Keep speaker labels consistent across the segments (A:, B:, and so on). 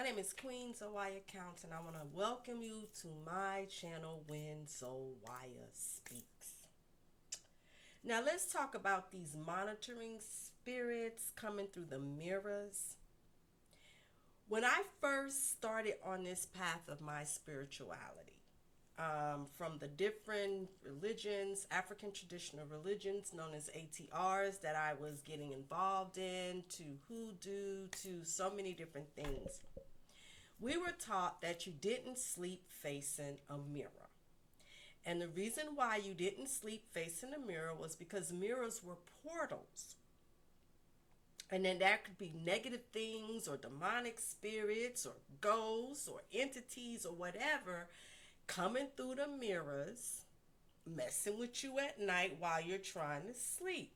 A: name is Queen Zawaya Counts, and I want to welcome you to my channel when Zawaya Speaks. Now, let's talk about these monitoring spirits coming through the mirrors. When I first started on this path of my spirituality, from the different religions, African traditional religions known as ATRs that I was getting involved in, to hoodoo, to so many different things. We were taught that you didn't sleep facing a mirror. And the reason why you didn't sleep facing a mirror was because mirrors were portals. And then that could be negative things or demonic spirits or ghosts or entities or whatever coming through the mirrors, messing with you at night while you're trying to sleep.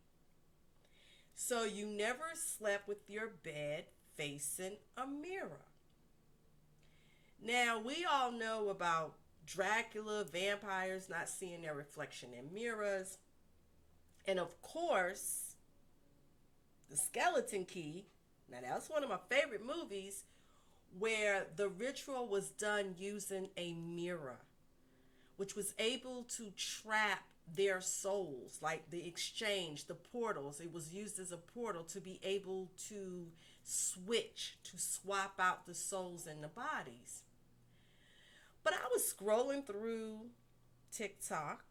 A: So you never slept with your bed facing a mirror. Now, we all know about Dracula, vampires not seeing their reflection in mirrors. And of course, The Skeleton Key. Now, that's one of my favorite movies where the ritual was done using a mirror, which was able to trap their souls, like the exchange, the portals. It was used as a portal to be able to switch, to swap out the souls and the bodies. But I was scrolling through TikTok,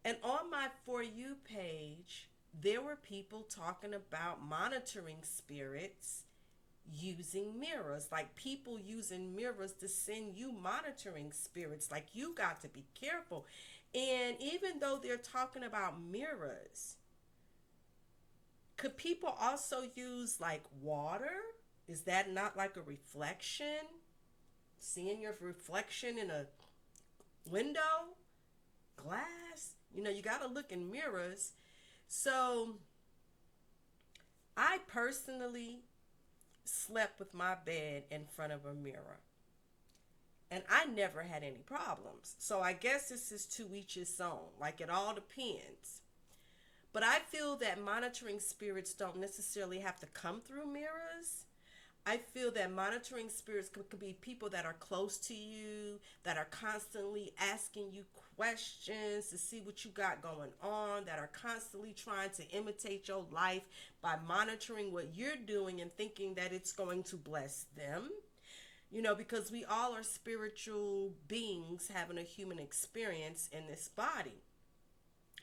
A: and on my For You page, there were people talking about monitoring spirits using mirrors, like people using mirrors to send you monitoring spirits. Like, you got to be careful. And even though they're talking about mirrors, could people also use like water? Is that not like a reflection? Seeing your reflection in a window, glass, you got to look in mirrors. So I personally slept with my bed in front of a mirror, and I never had any problems. So I guess this is to each his own. Like, it all depends. But I feel that monitoring spirits don't necessarily have to come through mirrors. I feel that monitoring spirits could be people that are close to you, that are constantly asking you questions to see what you got going on, that are constantly trying to imitate your life by monitoring what you're doing and thinking that it's going to bless them. Because we all are spiritual beings having a human experience in this body.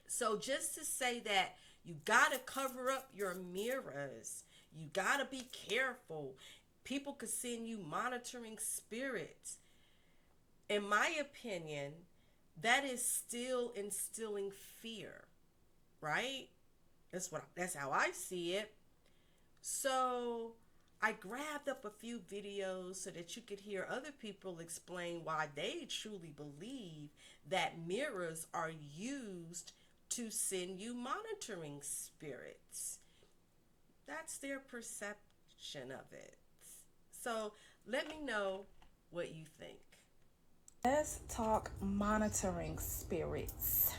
A: So just to say that you got to cover up your mirrors, you got to be careful. People could send you monitoring spirits. In my opinion, that is still instilling fear, right? That's how I see it. So I grabbed up a few videos so that you could hear other people explain why they truly believe that mirrors are used to send you monitoring spirits. That's their perception of it. So let me know what you think.
B: Let's talk monitoring spirits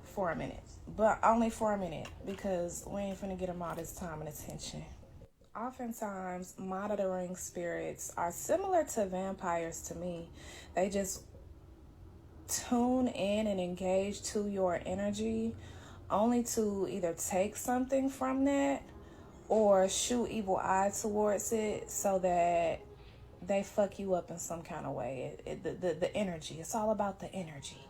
B: for a minute, but only for a minute because we ain't finna get them all this time and attention. Oftentimes, monitoring spirits are similar to vampires to me. They just tune in and engage to your energy only to either take something from that or shoot evil eye towards it so that they fuck you up in some kind of way. The energy, it's all about the energy.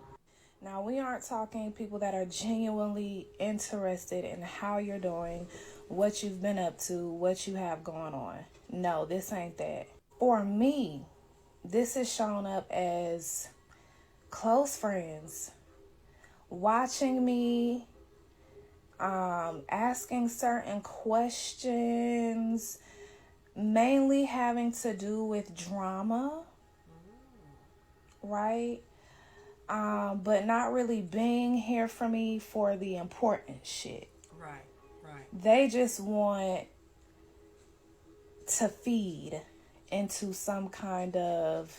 B: Now, we aren't talking people that are genuinely interested in how you're doing, what you've been up to, what you have going on. No, this ain't that. For me, this is shown up as close friends watching me, asking certain questions, mainly having to do with drama, right? But not really being here for me for the important shit.
A: Right, right.
B: They just want to feed into some kind of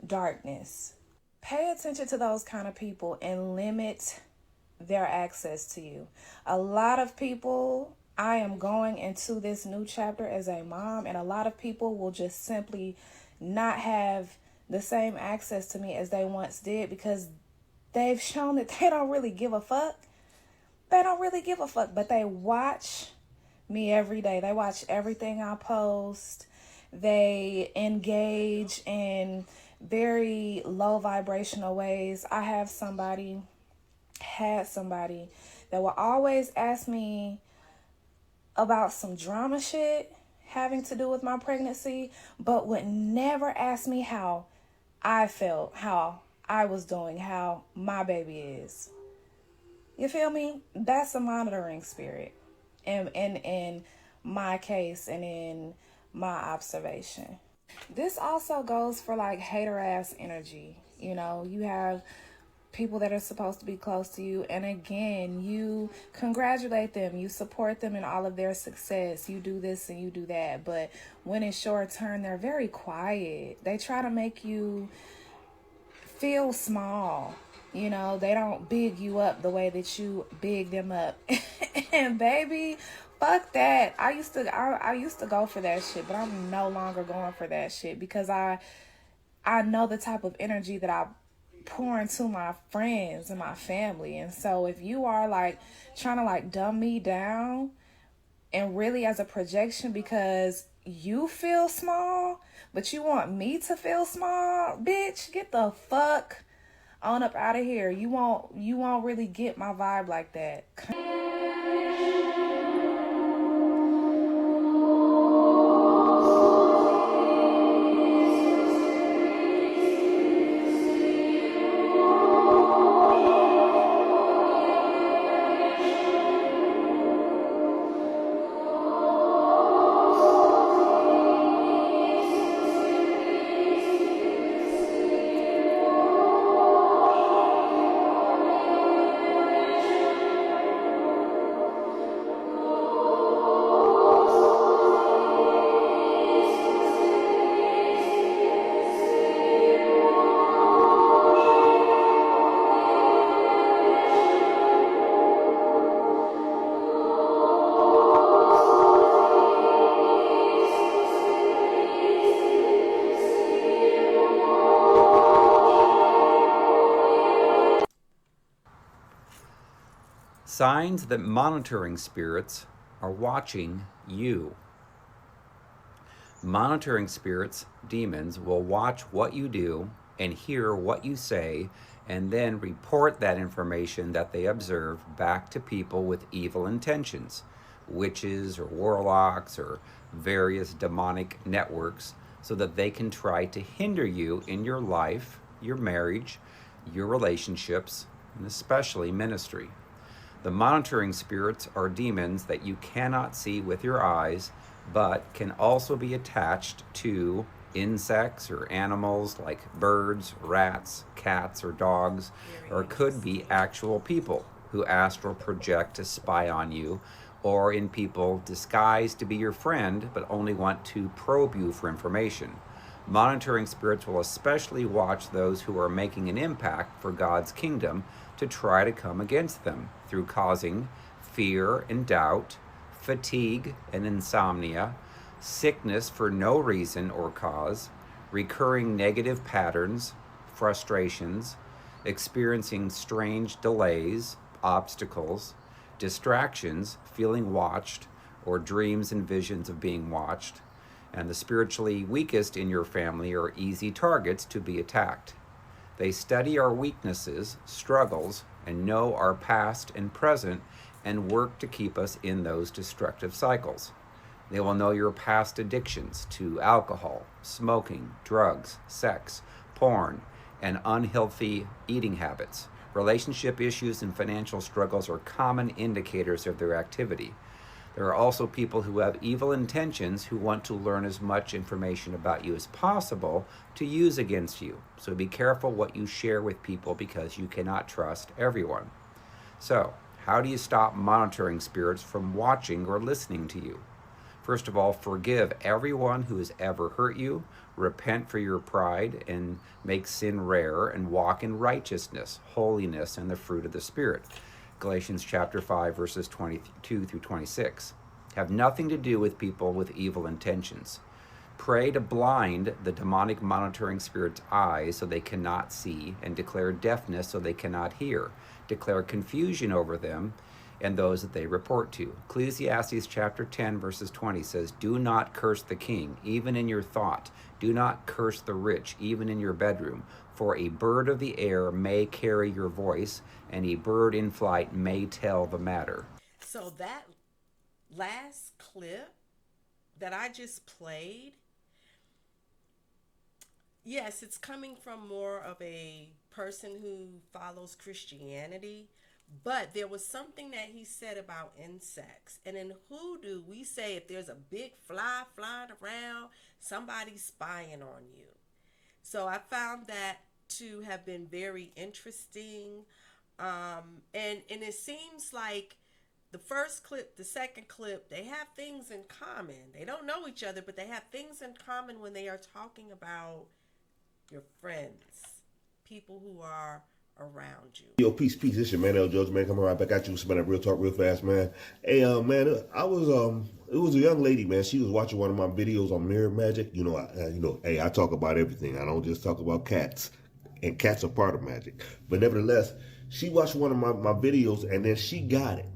B: darkness. Pay attention to those kind of people and limit their access to you. A lot of people I am going into this new chapter as a mom, and a lot of people will just simply not have the same access to me as they once did because they've shown that they don't really give a fuck. They don't really give a fuck, but they watch me every day. They watch everything I post. They engage in very low vibrational ways. I had somebody that will always ask me about some drama shit having to do with my pregnancy, but would never ask me how I felt, how I was doing, how my baby is. You feel me? That's a monitoring spirit in my case and in my observation. This also goes for like hater ass energy. You know, you have people that are supposed to be close to you, and again, you congratulate them, you support them in all of their success, you do this and you do that, but when it's your turn, they're very quiet. They try to make you feel small. You know, they don't big you up the way that you big them up. And baby, fuck that. I used to go for that shit, but I'm no longer going for that shit because I know the type of energy that I pour into my friends and my family. And so if you are like trying to like dumb me down and really as a projection because you feel small, but you want me to feel small, bitch, get the fuck on up out of here. You won't really get my vibe like that.
C: Signs that monitoring spirits are watching you. Monitoring spirits, demons, will watch what you do and hear what you say and then report that information that they observe back to people with evil intentions, witches or warlocks or various demonic networks, so that they can try to hinder you in your life, your marriage, your relationships, and especially ministry. The monitoring spirits are demons that you cannot see with your eyes, but can also be attached to insects or animals like birds, rats, cats, or dogs, or could be actual people who astral project to spy on you, or in people disguised to be your friend but only want to probe you for information. Monitoring spirits will especially watch those who are making an impact for God's kingdom to try to come against them through causing fear and doubt, fatigue and insomnia, sickness for no reason or cause, recurring negative patterns, frustrations, experiencing strange delays, obstacles, distractions, feeling watched, or dreams and visions of being watched. And the spiritually weakest in your family are easy targets to be attacked. They study our weaknesses, struggles, and know our past and present and work to keep us in those destructive cycles. They will know your past addictions to alcohol, smoking, drugs, sex, porn, and unhealthy eating habits. Relationship issues and financial struggles are common indicators of their activity. There are also people who have evil intentions who want to learn as much information about you as possible to use against you. So be careful what you share with people because you cannot trust everyone. So, how do you stop monitoring spirits from watching or listening to you? First of all, forgive everyone who has ever hurt you, repent for your pride, and make sin rare, and walk in righteousness, holiness, and the fruit of the Spirit. Galatians chapter 5, verses 22 through 26. have nothing to do with people with evil intentions. Pray to blind the demonic monitoring spirit's eyes so they cannot see, and declare deafness so they cannot hear. Declare confusion over them and those that they report to. Ecclesiastes chapter 10 verses 20 says, "Do not curse the king, even in your thought. Do not curse the rich, even in your bedroom. For a bird of the air may carry your voice, and a bird in flight may tell the matter."
A: So that last clip that I just played, yes, it's coming from more of a person who follows Christianity, but there was something that he said about insects. And in hoodoo, we say if there's a big fly flying around, somebody's spying on you. So I found that to have been very interesting. And it seems like the first clip, the second clip, they have things in common. They don't know each other, but they have things in common when they are talking about your friends, people who are around you.
D: Yo, peace. This your man, L. Judge, man. Coming right back at you. Spend that real talk real fast, man. Hey, man, it was a young lady, man. She was watching one of my videos on mirror magic. Hey, I talk about everything. I don't just talk about cats, and cats are part of magic. But nevertheless, she watched one of my videos, and then she got it.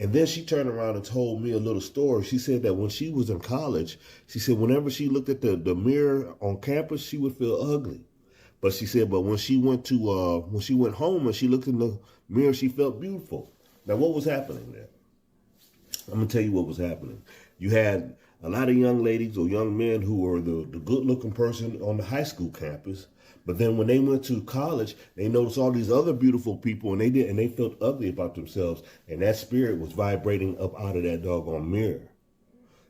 D: And then she turned around and told me a little story. She said that when she was in college, she said whenever she looked at the mirror on campus, she would feel ugly. But she said, but when she went home and she looked in the mirror, she felt beautiful. Now, what was happening there? I'm gonna tell you what was happening. You had a lot of young ladies or young men who were the good-looking person on the high school campus. But then when they went to college, they noticed all these other beautiful people, and they felt ugly about themselves. And that spirit was vibrating up out of that doggone mirror.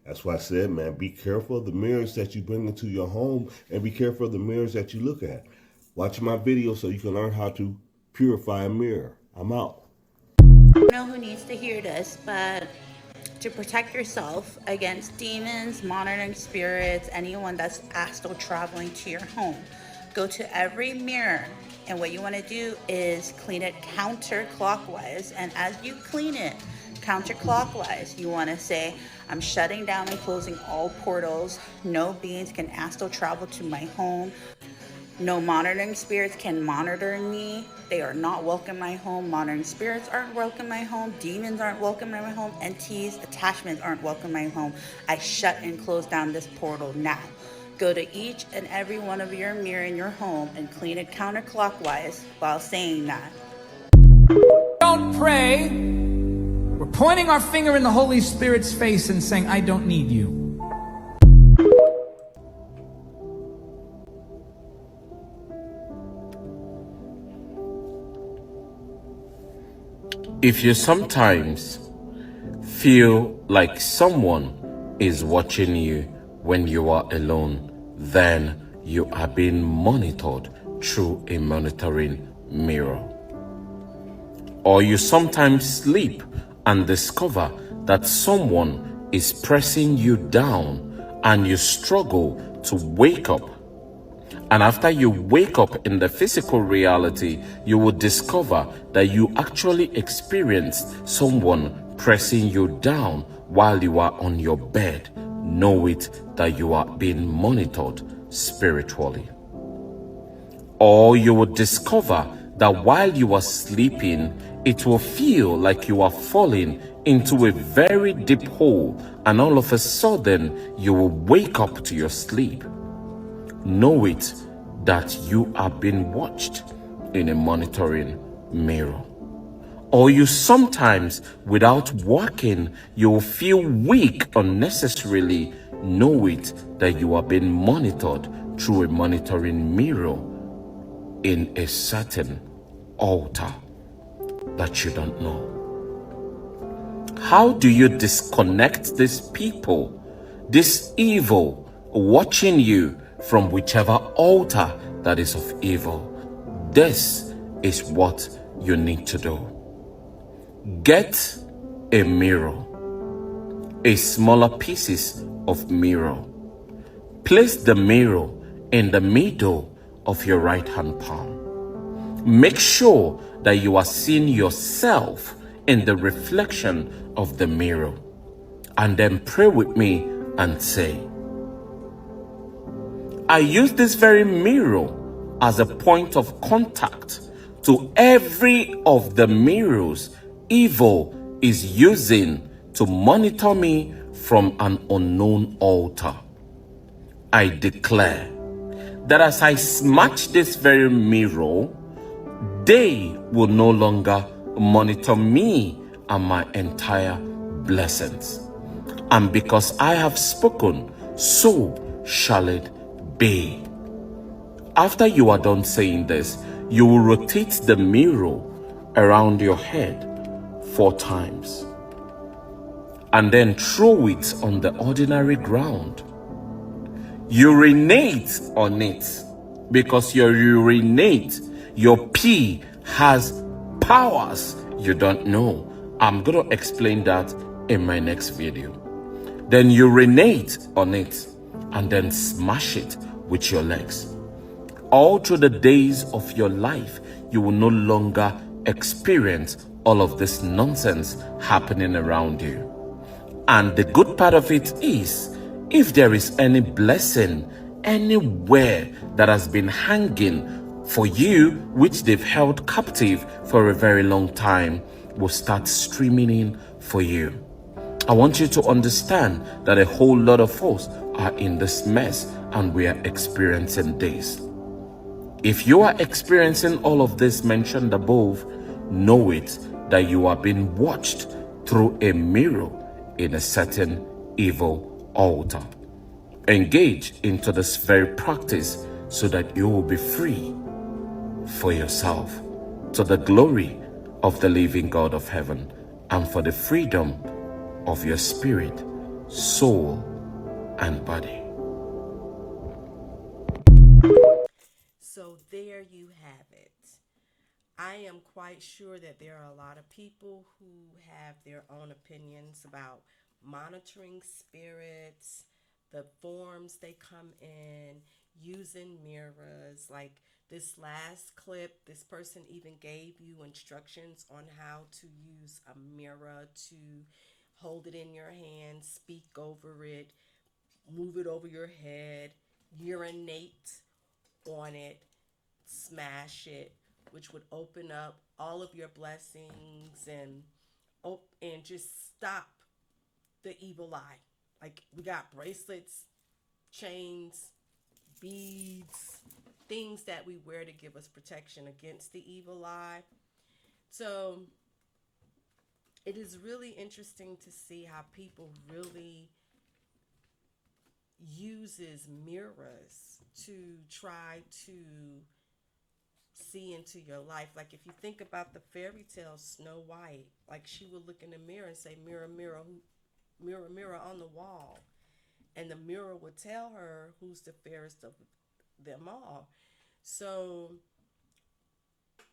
D: That's why I said, man, be careful of the mirrors that you bring into your home, and be careful of the mirrors that you look at. Watch my video so you can learn how to purify a mirror. I'm out.
E: I don't know who needs to hear this, but to protect yourself against demons, monitoring spirits, anyone that's astral traveling to your home, go to every mirror, and what you want to do is clean it counterclockwise. And as you clean it counterclockwise, you want to say, I'm shutting down and closing all portals. No beings can astral travel to my home. No monitoring spirits can monitor me. They are not welcome in my home. Monitoring spirits aren't welcome in my home. Demons aren't welcome in my home. Entities, attachments aren't welcome in my home. I shut and close down this portal now. Go to each and every one of your mirror in your home and clean it counterclockwise while saying that.
F: Don't pray. We're pointing our finger in the Holy Spirit's face and saying, I don't need you.
G: If you sometimes feel like someone is watching you when you are alone, then you are being monitored through a monitoring mirror. Or you sometimes sleep and discover that someone is pressing you down and you struggle to wake up. And after you wake up in the physical reality, you will discover that you actually experienced someone pressing you down while you are on your bed. Know it that you are being monitored spiritually. Or you will discover that while you are sleeping, it will feel like you are falling into a very deep hole, and all of a sudden you will wake up to your sleep. Know it that you are being watched in a monitoring mirror. Or you sometimes, without working, you will feel weak unnecessarily. Know it that you are being monitored through a monitoring mirror in a certain altar that you don't know. How do you disconnect these people, this evil watching you from whichever altar that is of evil? This is what you need to do. Get a mirror, a smaller pieces of mirror. Place the mirror in the middle of your right hand palm. Make sure that you are seeing yourself in the reflection of the mirror. and then pray with me and say, I use this very mirror as a point of contact to every of the mirrors evil is using to monitor me from an unknown altar. I declare that as I smash this very mirror, they will no longer monitor me and my entire blessings. And because I have spoken, so shall it be. After you are done saying this, you will rotate the mirror around your head 4 times and then throw it on the ordinary ground. Urinate on it, because your pee has powers you don't know. I'm going to explain that in my next video. Then urinate on it and then smash it with your legs. All through the days of your life, you will no longer experience all of this nonsense happening around you. And the good part of it is, if there is any blessing anywhere that has been hanging for you, which they've held captive for a very long time, will start streaming in for you. I want you to understand that a whole lot of us are in this mess and we are experiencing this. If you are experiencing all of this mentioned above, know it that you are being watched through a mirror in a certain evil altar. Engage into this very practice so that you will be free for yourself, to the glory of the living God of heaven, and for the freedom of your spirit, soul, and body.
A: So there you have it. I am quite sure that there are a lot of people who have their own opinions about monitoring spirits, the forms they come in, using mirrors. Like this last clip, this person even gave you instructions on how to use a mirror to hold it in your hand, speak over it, move it over your head, urinate on it, smash it, which would open up all of your blessings and just stop the evil eye. Like we got bracelets, chains, beads, things that we wear to give us protection against the evil eye. So it is really interesting to see how people really uses mirrors to try to see into your life. Like if you think about the fairy tale Snow White, like she would look in the mirror and say, mirror, mirror, mirror, mirror on the wall. And the mirror would tell her who's the fairest of them all. So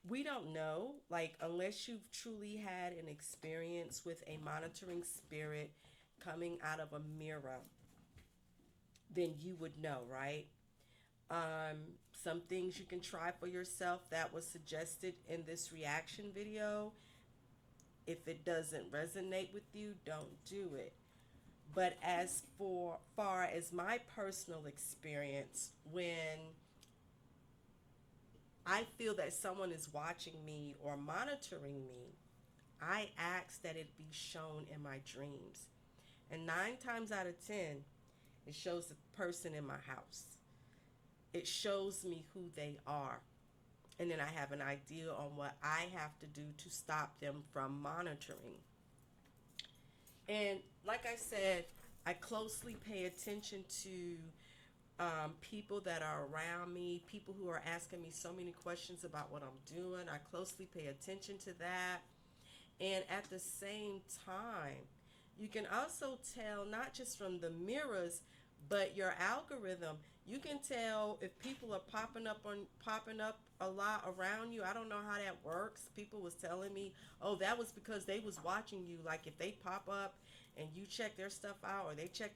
A: we don't know, like unless you've truly had an experience with a monitoring spirit coming out of a mirror, then you would know, right? Some things you can try for yourself that was suggested in this reaction video. If it doesn't resonate with you, don't do it. But as far as my personal experience, when I feel that someone is watching me or monitoring me, I ask that it be shown in my dreams. And 9 times out of 10, it shows the person in my house. It shows me who they are. And then I have an idea on what I have to do to stop them from monitoring. And like I said, I closely pay attention to people that are around me, people who are asking me so many questions about what I'm doing. I closely pay attention to that. And at the same time, you can also tell not just from the mirrors, but your algorithm. You can tell if people are popping up a lot around you. I don't know how that works. People was telling me, oh, that was because they was watching you. Like if they pop up and you check their stuff out, or they check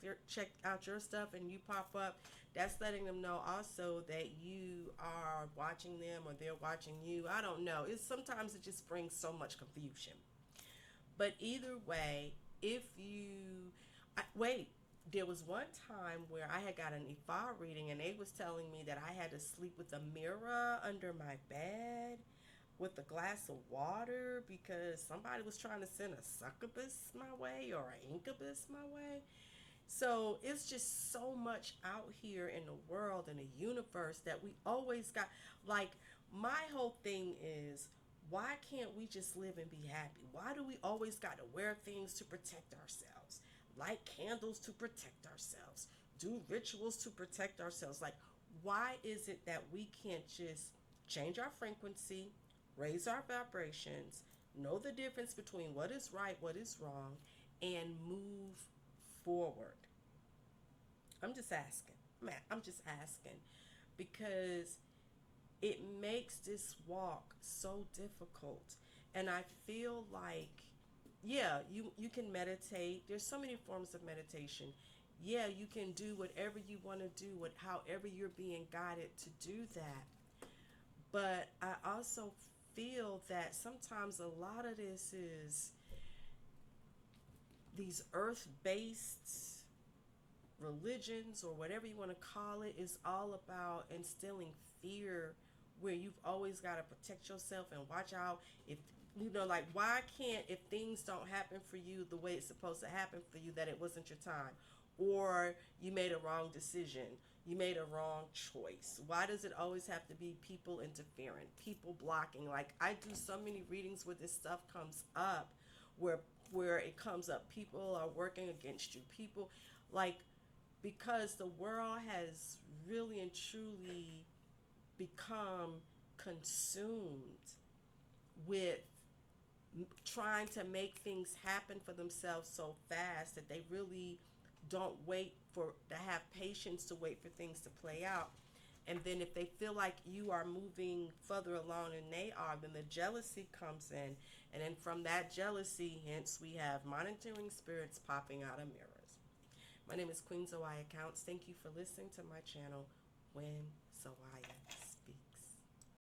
A: out your stuff and you pop up, that's letting them know also that you are watching them or they're watching you. I don't know. Sometimes it just brings so much confusion. But either way, if you Wait, there was one time where I had got an Ifa reading and they was telling me that I had to sleep with a mirror under my bed with a glass of water because somebody was trying to send a succubus my way or an incubus my way. So it's just so much out here in the world and the universe that we always got. Like, my whole thing is, why can't we just live and be happy? Why do we always got to wear things to protect ourselves? Light candles to protect ourselves? Do rituals to protect ourselves? Like, why is it that we can't just change our frequency, raise our vibrations, know the difference between what is right, what is wrong, and move forward? I'm just asking. I'm just asking because it makes this walk so difficult. And I feel like, yeah, you can meditate. There's so many forms of meditation. Yeah, you can do whatever you want to do, however you're being guided to do that. But I also feel that sometimes a lot of this is these earth-based religions or whatever you want to call it is all about instilling fear where you've always got to protect yourself and watch out. If like, why can't, if things don't happen for you the way it's supposed to happen for you, that it wasn't your time, or you made a wrong decision, you made a wrong choice? Why does it always have to be people interfering, people blocking? Like, I do so many readings where this stuff comes up, where it comes up, people are working against you, people, like, because the world has really and truly become consumed with trying to make things happen for themselves so fast that they really don't wait to have patience to wait for things to play out. And then if they feel like you are moving further along than they are, then the jealousy comes in. And then from that jealousy, hence we have monitoring spirits popping out of mirrors. My name is Queen Zawaya Counts. Thank you for listening to my channel, When Zawaya